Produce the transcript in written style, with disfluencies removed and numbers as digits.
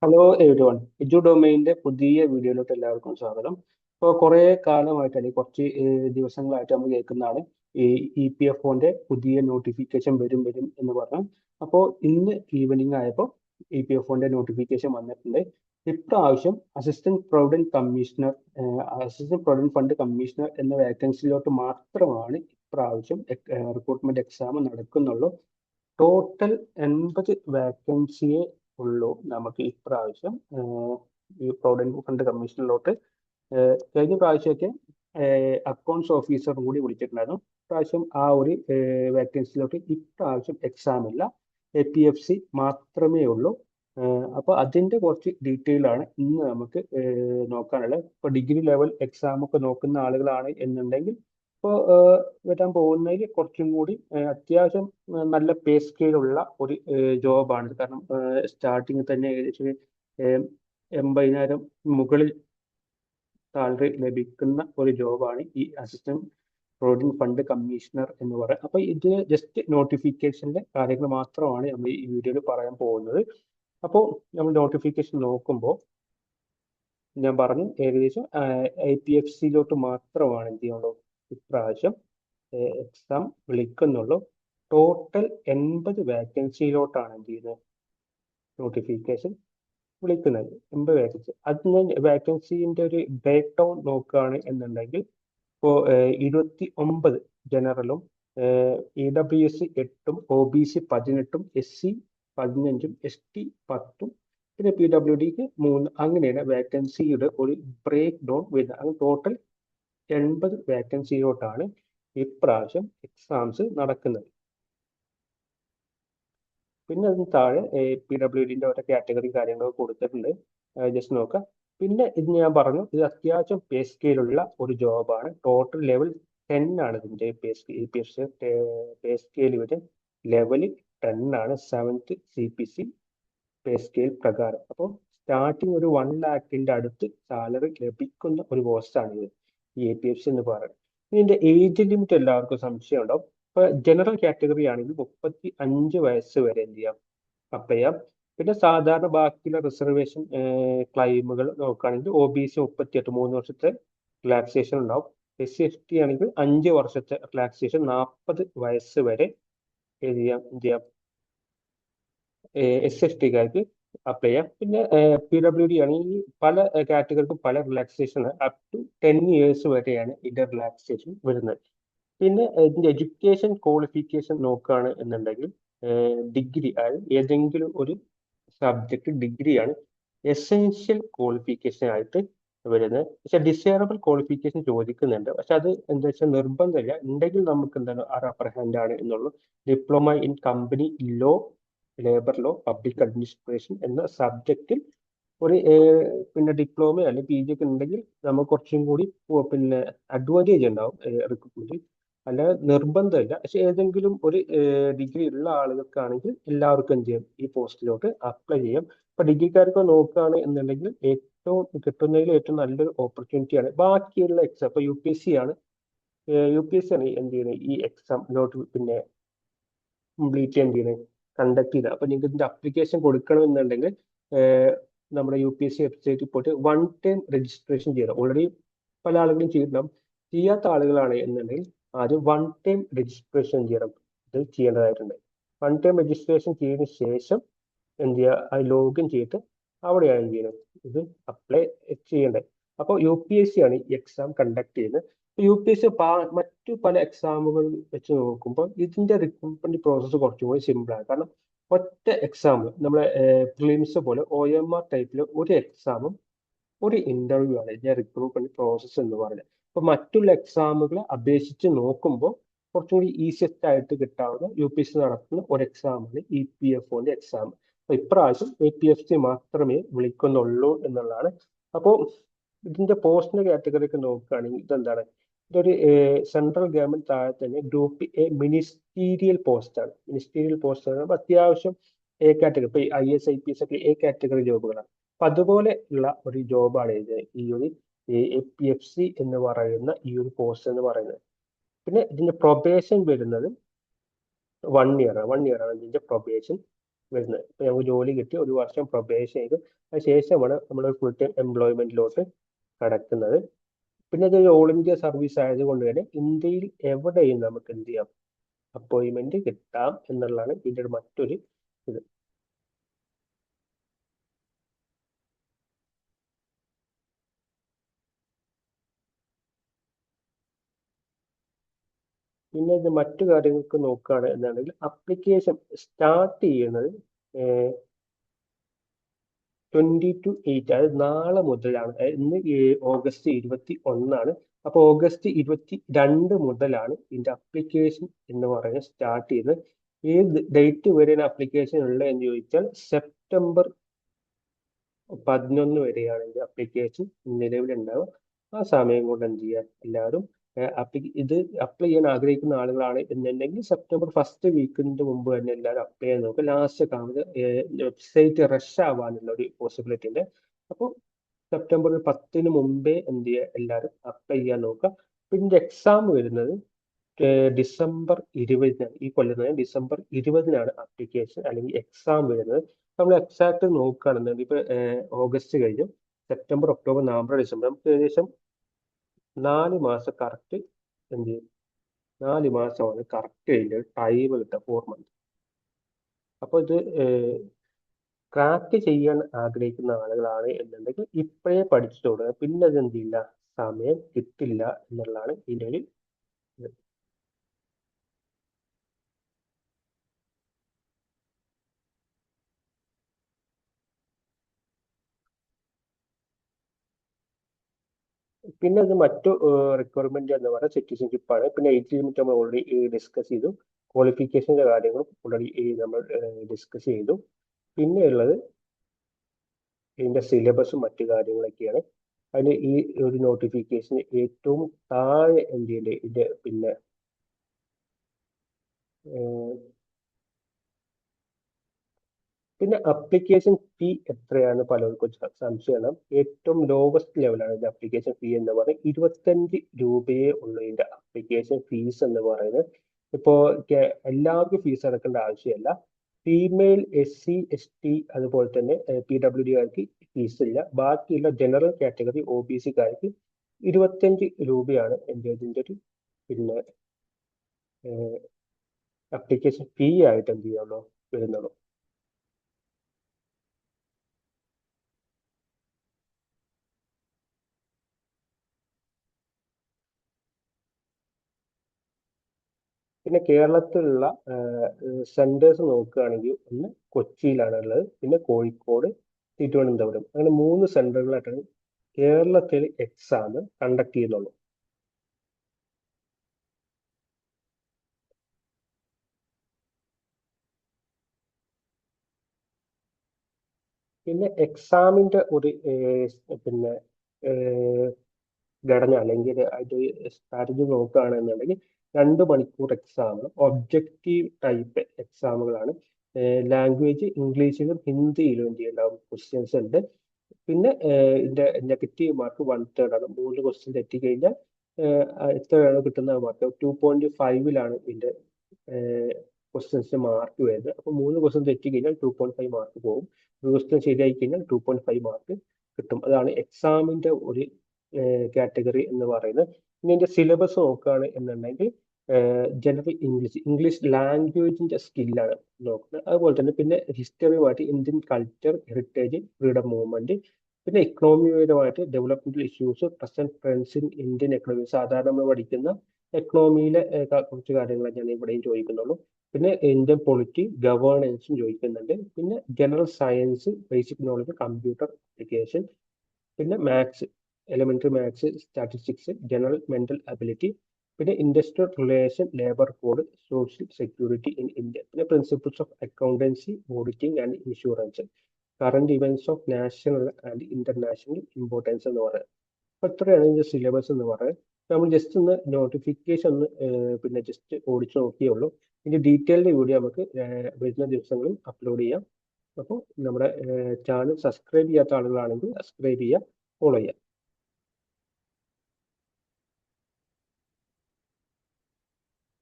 Hello everyone. എജു ഡൊമൈനിന്റെ പുതിയ വീഡിയോയിലോട്ട് എല്ലാവർക്കും സ്വാഗതം. ഇപ്പോൾ കുറേ കാലമായിട്ട് അല്ലെങ്കിൽ കുറച്ച് ദിവസങ്ങളായിട്ട് നമ്മൾ കേൾക്കുന്നതാണ് ഈ EPFOന്റെ പുതിയ നോട്ടിഫിക്കേഷൻ വരും എന്ന് പറഞ്ഞു. അപ്പോൾ ഇന്ന് ഈവനിങ് ആയപ്പോൾ EPFOന്റെ നോട്ടിഫിക്കേഷൻ വന്നിട്ടുണ്ട്. ഇപ്രാവശ്യം അസിസ്റ്റന്റ് പ്രൊവിഡന്റ് ഫണ്ട് കമ്മീഷണർ എന്ന വേക്കൻസിയിലോട്ട് മാത്രമാണ് ഇപ്രാവശ്യം റിക്രൂട്ട്മെന്റ് എക്സാം നടക്കുന്നുള്ളൂ. ടോട്ടൽ 80 വേക്കൻസിയെ ഉള്ളൂ നമുക്ക് ഇപ്രാവശ്യം ഈ പ്രൊവിഡന്റ് ഫണ്ട് കമ്മീഷനിലോട്ട്. കഴിഞ്ഞ പ്രാവശ്യമൊക്കെ അക്കൗണ്ട്സ് ഓഫീസർ കൂടി വിളിച്ചിട്ടുണ്ടായിരുന്നു. ഇപ്രാവശ്യം ആ ഒരു വേക്കൻസിയിലോട്ട് ഇപ്രാവശ്യം എക്സാം ഇല്ല, APFC മാത്രമേ ഉള്ളൂ. അപ്പോൾ അതിന്റെ കുറച്ച് ഡീറ്റെയിൽ ആണ് ഇന്ന് നമുക്ക് നോക്കാനുള്ളത്. ഇപ്പോൾ ഡിഗ്രി ലെവൽ എക്സാം ഒക്കെ നോക്കുന്ന ആളുകളാണ് എന്നുണ്ടെങ്കിൽ ഇപ്പോൾ വരാൻ പോകുന്നതിൽ കുറച്ചും കൂടി അത്യാവശ്യം നല്ല പേ സ്കെയിലുള്ള ഒരു ജോബാണ്. കാരണം സ്റ്റാർട്ടിങ് തന്നെ ഏകദേശം 80,000 മുകളിൽ സാലറി ലഭിക്കുന്ന ഒരു ജോബാണ് ഈ അസിസ്റ്റന്റ് പ്രൊവിഡന്റ് ഫണ്ട് കമ്മീഷണർ എന്ന് പറയുന്നത്. അപ്പൊ ഇത് ജസ്റ്റ് നോട്ടിഫിക്കേഷന്റെ കാര്യങ്ങൾ മാത്രമാണ് നമ്മൾ ഈ വീഡിയോയിൽ പറയാൻ പോകുന്നത്. അപ്പോൾ നമ്മൾ നോട്ടിഫിക്കേഷൻ നോക്കുമ്പോൾ ഞാൻ പറഞ്ഞു ഏകദേശം IPFCയിലോട്ട് മാത്രമാണ് എന്ത് ചെയ്യുള്ളൂ ഇപ്രാവശ്യം എക്സാം വിളിക്കുന്നുള്ളൂ. ടോട്ടൽ 80 വേക്കൻസിയിലോട്ടാണ് എന്ത് ചെയ്യുന്നത് നോട്ടിഫിക്കേഷൻ വിളിക്കുന്നത്. 80 വേക്കൻസി. അതിന് വേക്കൻസിന്റെ ഒരു ബ്രേക്ക് ഡൗൺ നോക്കുകയാണ് എന്നുണ്ടെങ്കിൽ ഇപ്പോൾ 29 ജനറലും EWS 8ഉം OBC 18ഉം SC 15ഉം ST 10ഉം പിന്നെ PWDക്ക് 3, അങ്ങനെയാണ് വേക്കൻസിയുടെ ഒരു ബ്രേക്ക് ഡൗൺ വരുന്നത്. അത് ടോട്ടൽ 80 വേക്കൻസിയിലോട്ടാണ് ഇപ്രാവശ്യം എക്സാംസ് നടക്കുന്നത്. പിന്നെ അതിന് താഴെ PWDന്റെ ഓരോ കാറ്റഗറി കാര്യങ്ങളൊക്കെ കൊടുത്തിട്ടുണ്ട്, ജസ്റ്റ് നോക്കാം. പിന്നെ ഇത് ഞാൻ പറഞ്ഞു, ഇത് അത്യാവശ്യം പേ സ്കെയിലുള്ള ഒരു ജോബാണ്. ടോട്ടൽ ലെവൽ 10 ആണ് ഇതിന്റെ പേ സ്കെയിൽ വരെ ലെവൽ 10 ആണ്. 7th CPC പേ സ്കെയിൽ പ്രകാരം. അപ്പോൾ സ്റ്റാർട്ടിങ് ഒരു 1 lakhന്റെ അടുത്ത് സാലറി ലഭിക്കുന്ന ഒരു പോസ്റ്റാണ് ഇത്, ഈ APFC എന്ന് പറയുന്നത്. ഇതിന്റെ ഏജ് ലിമിറ്റ് എല്ലാവർക്കും സംശയം ഉണ്ടാവും. ഇപ്പൊ ജനറൽ കാറ്റഗറി ആണെങ്കിൽ 35 വയസ്സ് വരെ എന്ത് ചെയ്യാം, അപ്ലൈ ചെയ്യാം. പിന്നെ സാധാരണ ബാക്കിയുള്ള റിസർവേഷൻ ക്ലൈമുകൾ നോക്കുകയാണെങ്കിൽ OBC 38, 3 വർഷത്തെ റിലാക്സേഷൻ ഉണ്ടാവും. SC ST ആണെങ്കിൽ 5 വർഷത്തെ റിലാക്സേഷൻ, 40 വയസ്സ് വരെ എന്ത് ചെയ്യാം SST-കാർക്ക് അപ്ലൈ ചെയ്യാം. പിന്നെ PWD ആണെങ്കിൽ പല കാറ്റഗറിക്കും പല റിലാക്സേഷൻ, അപ് ടു 10 years വരെയാണ് ഇതിന്റെ റിലാക്സേഷൻ വരുന്നത്. പിന്നെ ഇതിന്റെ എഡ്യൂക്കേഷൻ ക്വാളിഫിക്കേഷൻ നോക്കുകയാണ് എന്നുണ്ടെങ്കിൽ ഡിഗ്രി, അതായത് ഏതെങ്കിലും ഒരു സബ്ജക്ട് ഡിഗ്രിയാണ് എസെൻഷ്യൽ ക്വാളിഫിക്കേഷൻ ആയിട്ട് വരുന്നത്. പക്ഷെ ഡിസൈറബിൾ ക്വാളിഫിക്കേഷൻ ചോദിക്കുന്നുണ്ട്, പക്ഷെ അത് എന്താ വെച്ചാൽ നിർബന്ധമില്ല. ഉണ്ടെങ്കിൽ നമുക്ക് എന്താണ് അപ്പർ ഹാൻഡ് ആണ് എന്നുള്ളൂ. Diploma in company law, labour law, public administration എന്ന സബ്ജക്റ്റിൽ ഒരു പിന്നെ ഡിപ്ലോമ അല്ലെങ്കിൽ PG ഒക്കെ ഉണ്ടെങ്കിൽ നമുക്ക് കുറച്ചും കൂടി പിന്നെ അഡ്വാൻറ്റേജ് ഉണ്ടാവും റിക്രൂട്ട്മെന്റിൽ. അല്ലാതെ നിർബന്ധമില്ല. പക്ഷെ ഏതെങ്കിലും ഒരു ഡിഗ്രി ഉള്ള ആളുകൾക്കാണെങ്കിൽ എല്ലാവർക്കും എന്ത് ചെയ്യാം, ഈ പോസ്റ്റിലോട്ട് അപ്ലൈ ചെയ്യാം. ഇപ്പൊ ഡിഗ്രിക്കാർക്ക് നോക്കുകയാണ് എന്നുണ്ടെങ്കിൽ ഏറ്റവും കിട്ടുന്നതിൽ ഏറ്റവും നല്ലൊരു ഓപ്പർച്യൂണിറ്റിയാണ്. ബാക്കിയുള്ള എക്സാം ഇപ്പൊ UPSC ആണ് എന്ത് ചെയ്യുന്നത്, ഈ എക്സാം പിന്നെ കംപ്ലീറ്റ് എന്ത് ചെയ്യുന്നത്, കണ്ടക്ട് ചെയ്തത്. അപ്പൊ നിങ്ങൾക്ക് ഇതിന്റെ അപ്ലിക്കേഷൻ കൊടുക്കണമെന്നുണ്ടെങ്കിൽ നമ്മുടെ UPSC വെബ്സൈറ്റിൽ പോയിട്ട് 1 time രജിസ്ട്രേഷൻ ചെയ്യണം. ഓൾറെഡി പല ആളുകളും ചെയ്തിട്ടുണ്ടാവും. ചെയ്യാത്ത ആളുകളാണ് എന്നുണ്ടെങ്കിൽ ആദ്യം 1 time രജിസ്ട്രേഷൻ ചെയ്യേണ്ടതായിട്ടുണ്ട്. 1 time രജിസ്ട്രേഷൻ ചെയ്തതിനു ശേഷം എന്ത് ചെയ്യുക, അത് ലോഗിൻ ചെയ്തിട്ട് അവിടെയാണ് എന്ത് ചെയ്യുന്നത്, ഇത് അപ്ലൈ ചെയ്യേണ്ടത്. അപ്പോൾ UPSC ആണ് ഈ എക്സാം കണ്ടക്ട് ചെയ്യുന്നത്. UPSC മറ്റു പല എക്സാമുകൾ വെച്ച് നോക്കുമ്പോൾ ഇതിന്റെ റിക്രൂട്ട്മെന്റ് പ്രോസസ്സ് കുറച്ചും കൂടി സിമ്പിളാണ്. കാരണം ഒറ്റ എക്സാം, നമ്മളെ പ്രിലിംസ് പോലെ OMR ടൈപ്പിൽ ഒരു എക്സാമും ഒരു ഇന്റർവ്യൂ ആണ് ഇതിന്റെ റിക്രൂട്ട്മെന്റ് പ്രോസസ്സ് എന്ന് പറയുന്നത്. അപ്പൊ മറ്റുള്ള എക്സാമുകളെ അപേക്ഷിച്ച് നോക്കുമ്പോൾ കുറച്ചും കൂടി ഈസിയസ്റ്റ് ആയിട്ട് കിട്ടാവുന്ന UPSC നടത്തുന്ന ഒരു എക്സാമാണ് EPFOന്റെ എക്സാം. അപ്പൊ ഇപ്രാവശ്യം APFC മാത്രമേ വിളിക്കുന്നുള്ളൂ എന്നുള്ളതാണ്. അപ്പോൾ ഇതിന്റെ പോസ്റ്റിന്റെ കാറ്റഗറി ഒക്കെ നോക്കുകയാണെങ്കിൽ ഇതെന്താണ്, ഇതൊരു സെൻട്രൽ ഗവൺമെന്റ് താഴെ തന്നെ ഗ്രൂപ്പ് A മിനിസ്റ്റീരിയൽ പോസ്റ്റാണ്. മിനിസ്റ്റീരിയൽ പോസ്റ്റ് ആണ് അത്യാവശ്യം A കാറ്റഗറി. ഇപ്പൊ IS IPS ഒക്കെ A കാറ്റഗറി ജോബുകളാണ്. അപ്പൊ അതുപോലെ ഉള്ള ഒരു ജോബാണ് ഇത്, ഈ ഒരു APFC എന്ന് പറയുന്ന ഈ ഒരു പോസ്റ്റ് എന്ന് പറയുന്നത്. പിന്നെ ഇതിന്റെ പ്രൊബേഷൻ വരുന്നത് 1 year ആണ്. 1 year ആണ് ഇതിന്റെ പ്രൊബേഷൻ. വരുന്നത്. ഇപ്പൊ നമുക്ക് ജോലി കിട്ടി 1 വർഷം പ്രൊബേഷൻ ചെയ്തു, അതിന് ശേഷമാണ് നമ്മൾ ഫുൾ ടൈം എംപ്ലോയ്മെന്റിലോട്ട് കടക്കുന്നത്. പിന്നെ ഇത് ഓൾ ഇന്ത്യ സർവീസ് ആയതുകൊണ്ട് തന്നെ ഇന്ത്യയിൽ എവിടെയും നമുക്ക് എന്ത് ചെയ്യാം, അപ്പോയിന്റ്മെന്റ് കിട്ടാം എന്നുള്ളതാണ് ഇതിന്റെ മറ്റൊരു ഇത്. പിന്നെ ഇത് മറ്റു കാര്യങ്ങൾക്ക് നോക്കുകയാണ് എന്നാണെങ്കിൽ അപ്ലിക്കേഷൻ സ്റ്റാർട്ട് ചെയ്യുന്നത് 20-8, അതായത് നാളെ മുതലാണ്. ഇന്ന് ഓഗസ്റ്റ് 21. അപ്പോൾ ഓഗസ്റ്റ് 22 മുതലാണ് ഇതിന്റെ അപ്ലിക്കേഷൻ എന്ന് പറയുന്നത് സ്റ്റാർട്ട് ചെയ്യുന്നത്. ഏത് ഡേറ്റ് വരെയാണ് അപ്ലിക്കേഷൻ ഉള്ളത് എന്ന് ചോദിച്ചാൽ സെപ്റ്റംബർ 11 വരെയാണ് ഇതിന്റെ അപ്ലിക്കേഷൻ നിലവിലുണ്ടാവുക. ആ സമയം കൊണ്ട് എന്ത് ചെയ്യുക, എല്ലാവരും ഇത് അപ്ലൈ ചെയ്യാൻ ആഗ്രഹിക്കുന്ന ആളുകളാണ് എന്നുണ്ടെങ്കിൽ സെപ്റ്റംബർ ഫസ്റ്റ് വീക്കിന്റെ മുമ്പ് തന്നെ എല്ലാവരും അപ്ലൈ ചെയ്യാൻ നോക്കുക. ലാസ്റ്റ് ഒക്കെ ആവുന്നത് വെബ്സൈറ്റ് റഷ് ആവാനുള്ള ഒരു പോസിബിലിറ്റി ഉണ്ട്. അപ്പോൾ സെപ്റ്റംബർ 10 മുമ്പേ എന്ത് ചെയ്യുക, എല്ലാവരും അപ്ലൈ ചെയ്യാൻ നോക്കുക. പിന്നെ എക്സാം വരുന്നത് ഡിസംബർ 20-നാണ്. ഈ കൊല്ലം തന്നെ ഡിസംബർ 20-നാണ് അപ്ലിക്കേഷൻ അല്ലെങ്കിൽ എക്സാം വരുന്നത്. നമ്മൾ എക്സാക്ട് നോക്കുകയാണെന്നുണ്ടെങ്കിൽ ഇപ്പൊ ഓഗസ്റ്റ് കഴിഞ്ഞു, സെപ്റ്റംബർ, ഒക്ടോബർ, നവംബർ, ഡിസംബർ, നമുക്ക് ഏകദേശം 4 മാസം കറക്റ്റ് എന്ത് ചെയ്യും, 4 മാസമാണ് കറക്റ്റ് അതിന്റെ ടൈം കിട്ടുക, 4 മന്ത്. അപ്പൊ ഇത് ക്രാക്ക് ചെയ്യാൻ ആഗ്രഹിക്കുന്ന ആളുകളാണ് എന്നുണ്ടെങ്കിൽ ഇപ്പോഴേ പഠിച്ചു തുടങ്ങുക. പിന്നെ അത് എന്ത് ചെയ്യില്ല, സമയം കിട്ടില്ല എന്നുള്ളതാണ് ഇതിന്റെ ഒരു ഇത്. പിന്നെ അത് മറ്റു റിക്വയർമെന്റ് എന്ന് പറയുന്നത് സിറ്റിസൺഷിപ്പ് ആണ്. പിന്നെ ഏജ് ലിമിറ്റ് നമ്മൾ ഓൾറെഡി ഡിസ്കസ് ചെയ്തു. ക്വാളിഫിക്കേഷന്റെ കാര്യങ്ങളും ഓൾറെഡി നമ്മൾ ഡിസ്കസ് ചെയ്തു. പിന്നെ ഉള്ളത് ഇതിന്റെ സിലബസും മറ്റു കാര്യങ്ങളൊക്കെയാണ്. അതിന് ഈ ഒരു നോട്ടിഫിക്കേഷൻ ഏറ്റവും താഴെ എന്ത് ചെയ്യേണ്ടത്, ഇത് പിന്നെ പിന്നെ അപ്ലിക്കേഷൻ ഫീ എത്രയാണ് പലർക്കും സംശയമാണ്. ഏറ്റവും ലോവസ്റ്റ് ലെവലാണ് ഇതിന്റെ അപ്ലിക്കേഷൻ ഫീ എന്ന് പറയുന്നത്. 25 രൂപയേ ഉള്ളൂ ഇതിന്റെ അപ്ലിക്കേഷൻ ഫീസ് എന്ന് പറയുന്നത്. ഇപ്പോ എല്ലാവർക്കും ഫീസ് അടക്കേണ്ട ആവശ്യമില്ല. ഫീമെയിൽ, SC, ST, അതുപോലെ തന്നെ PWDകാർക്ക് ഫീസ് ഇല്ല. ബാക്കിയുള്ള ജനറൽ കാറ്റഗറി OBCക്കാർക്ക് 25 രൂപയാണ് ഇതിന്റെ ഒരു പിന്നെ അപ്ലിക്കേഷൻ ഫീ ആയിട്ട് എന്ത് ചെയ്യുള്ളൂ വരുന്നുള്ളൂ. പിന്നെ കേരളത്തിലുള്ള സെന്റേഴ്സ് നോക്കുകയാണെങ്കിൽ ഒന്ന് കൊച്ചിയിലാണ് ഉള്ളത്, പിന്നെ കോഴിക്കോട്, തിരുവനന്തപുരം, അങ്ങനെ 3 സെന്ററുകളായിട്ടാണ് കേരളത്തിൽ എക്സാം കണ്ടക്ട് ചെയ്യുന്നുള്ളൂ. പിന്നെ എക്സാമിന്റെ ഒരു പിന്നെ ഘടന അല്ലെങ്കിൽ അത് സ്ട്രാറ്റജി നോക്കുകയാണെന്നുണ്ടെങ്കിൽ 2 മണിക്കൂർ എക്സാം, ഒബ്ജക്റ്റീവ് ടൈപ്പ് എക്സാമുകളാണ്. ലാംഗ്വേജ് ഇംഗ്ലീഷിലും ഹിന്ദിയിലും എന്ത് ചെയ്യേണ്ടാവും ക്വസ്റ്റ്യൻസ് ഉണ്ട്. പിന്നെ ഇതിന്റെ നെഗറ്റീവ് മാർക്ക് 1/3 ആണ്. 3 ക്വസ്റ്റ്യൻ തെറ്റിക്കഴിഞ്ഞാൽ എത്രയാണോ കിട്ടുന്ന മാർക്ക്, 2.5-ലാണ് ഇതിന്റെ ക്വസ്റ്റ്യൻസിന് മാർക്ക് വരുന്നത്. അപ്പൊ 3 ക്വസ്റ്റ്യൻ തെറ്റിക്കഴിഞ്ഞാൽ 2.5 മാർക്ക് പോകും. 1 ക്വസ്റ്റ്യൻ ശരിയായി കഴിഞ്ഞാൽ 2.5 മാർക്ക് കിട്ടും. അതാണ് എക്സാമിന്റെ ഒരു കാറ്റഗറി എന്ന് പറയുന്നത്. ഇനി ഇതിന്റെ സിലബസ് നോക്കുകയാണ് എന്നുണ്ടെങ്കിൽ ജനറൽ ഇംഗ്ലീഷ് ലാംഗ്വേജിന്റെ സ്കില്ലാണ് നോക്കുന്നത്. അതുപോലെ തന്നെ പിന്നെ ഹിസ്റ്ററിയുമായിട്ട് Indian culture, heritage, freedom movement, പിന്നെ ഇക്കണോമിപരമായിട്ട് developmental issues, present trends in Indian economy, സാധാരണ നമ്മൾ പഠിക്കുന്ന എക്കണോമിയിലെ കുറച്ച് കാര്യങ്ങളൊക്കെയാണ് ഇവിടെയും ചോദിക്കുന്നുള്ളൂ. പിന്നെ ഇന്ത്യൻ പൊളിറ്റി, ഗവേണൻസും ചോദിക്കുന്നുണ്ട്. പിന്നെ general science, basic knowledge, computer application, പിന്നെ maths, elementary maths, statistics, general mental ability, പിന്നെ industrial relation, labour code, social security in India, പിന്നെ principles of accountancy, auditing and insurance, current events of national and international importance എന്ന് പറയുന്നത്. അപ്പൊ ഇത്രയാണ് ഇതിന്റെ syllabus എന്ന് പറയുന്നത്. നമ്മൾ ജസ്റ്റ് ഒന്ന് നോട്ടിഫിക്കേഷൻ ഒന്ന് പിന്നെ ജസ്റ്റ് ഓടിച്ചു നോക്കിയേ ഉള്ളൂ. ഇതിന്റെ ഡീറ്റെയിൽഡ് വീഡിയോ നമുക്ക് വരുന്ന ദിവസങ്ങളിൽ അപ്ലോഡ് ചെയ്യാം. അപ്പോൾ നമ്മുടെ ചാനൽ സബ്സ്ക്രൈബ് ചെയ്യാത്ത ആളുകളാണെങ്കിൽ സബ്സ്ക്രൈബ് ചെയ്യുക, ഫോളോ ചെയ്യുക.